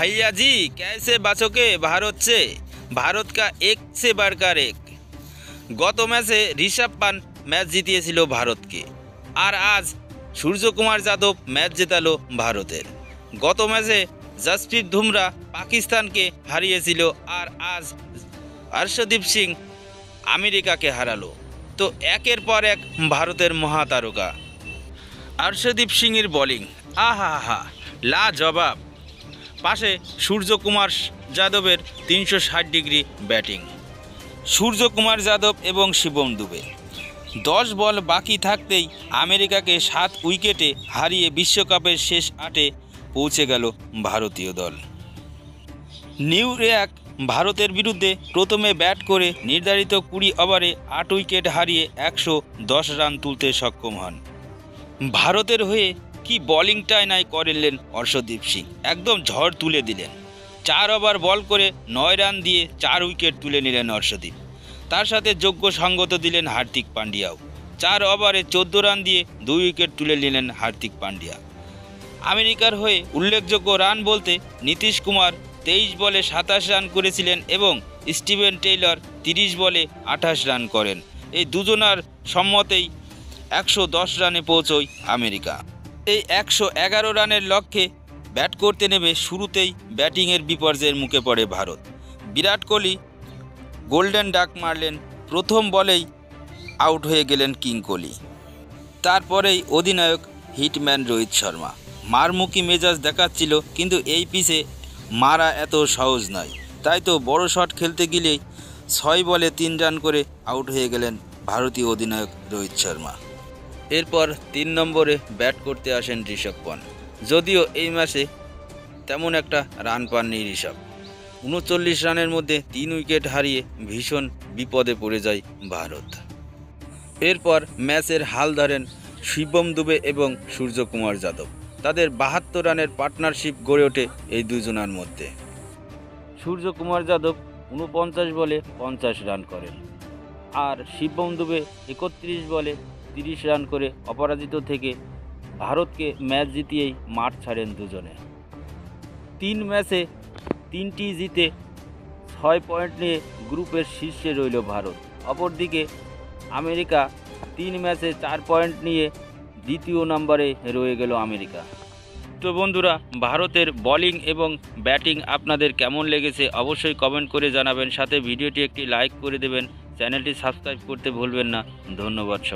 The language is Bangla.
भैया जी कैसे बचोगे भारत से? भारत का एक से बढ़कर एक। গত ম্যাচে ঋষভ পান্ট ম্যাচ জিতিয়েছিল ভারতকে, আর আজ সূর্যকুমার যাদব ম্যাচ জেতালো ভারতের। গত ম্যাচে জসপ্রীত বুমরা পাকিস্তানকে হারিয়েছিল, আর আজ হর্ষদীপ সিং আমেরিকাকে হারালো। তো একের পর এক ভারতের মহাতারকা হর্ষদীপ সিংয়ের বোলিং আহা হা লা জবাব, পাশে সূর্যকুমার যাদবের 360 ডিগ্রি ব্যাটিং। সূর্যকুমার যাদব এবং শিবম দুবে 10 বল বাকি থাকতেই আমেরিকাকে 7 উইকেটে হারিয়ে বিশ্বকাপের শেষ 8-এ পৌঁছে গেল ভারতীয় দল। নিউ ইয়র্ক ভারতের বিরুদ্ধে প্রথমে ব্যাট করে নির্ধারিত 20 ওভারে 8 উইকেট হারিয়ে 110 রান তুলতে সক্ষম হন। ভারতের হয়ে কি বোলিংটাই নাই করলেন হর্ষদীপ সিং, একদম ঝড় তুলে দিলেন। 4 ওভার বল করে 9 রান দিয়ে 4 উইকেট তুলে নিলেন হর্ষদীপ। তার সাথে যোগ্য সঙ্গত দিলেন হার্দিক পান্ডিয়াও। 4 ওভারে 14 রান দিয়ে 2 উইকেট তুলে নিলেন হার্দিক পান্ডিয়া। আমেরিকার হয়ে উল্লেখযোগ্য রান বলতে নীতিশ কুমার 23 বলে 27 রান করেছিলেন এবং স্টিভেন টেইলর 30 বলে 28 রান করেন। এই দুজনার সম্মতেই 110 রানে পৌঁছয় আমেরিকা। এই 111 রানের লক্ষ্যে ব্যাট করতে নেমে শুরুতেই ব্যাটিংয়ের বিপর্যয়ের মুখে পড়ে ভারত। বিরাট কোহলি গোল্ডেন ডাক মারলেন, প্রথম বলেই আউট হয়ে গেলেন কিং কোহলি। তারপরেই অধিনায়ক হিটম্যান রোহিত শর্মা মারমুখী মেজাজ দেখাচ্ছিল, কিন্তু এই পিচে মারা এত সহজ নয়। তাই তো বড় শট খেলতে গেলেই 6 বলে 3 রান করে আউট হয়ে গেলেন ভারতীয় অধিনায়ক রোহিত শর্মা। এরপর 3 নম্বরে ব্যাট করতে আসেন ঋষভ পান্ট। যদিও এই ম্যাচে তেমন একটা রান পাননি ঋষভ। 39 রানের মধ্যে 3 উইকেট হারিয়ে ভীষণ বিপদে পড়ে যায় ভারত। এরপর ম্যাচের হাল ধরেন শিবম দুবে এবং সূর্যকুমার যাদব। তাদের 72 রানের পার্টনারশিপ গড়ে ওঠে এই দুজনের মধ্যে। সূর্যকুমার যাদব 49 বলে 50 রান করেন, আর শিবম দুবে 31 বলে 30 রান করে অপরাজিত থেকে ভারতকে ম্যাচ জিতিয়েই মাঠ ছাড়েন দুজনে। 3 ম্যাচে 3টি জিতে 6 পয়েন্ট নিয়ে গ্রুপের শীর্ষে রইল ভারত। অপরদিকে আমেরিকা 3 ম্যাচে 4 পয়েন্ট নিয়ে দ্বিতীয় নম্বরে রয়ে গেল আমেরিকা। তো বন্ধুরা, ভারতের বোলিং এবং ব্যাটিং আপনাদের কেমন লেগেছে অবশ্যই কমেন্ট করে জানাবেন। সাথে ভিডিওটি একটি লাইক করে দেবেন, চ্যানেলটি সাবস্ক্রাইব করতে ভুলবেন না। ধন্যবাদ।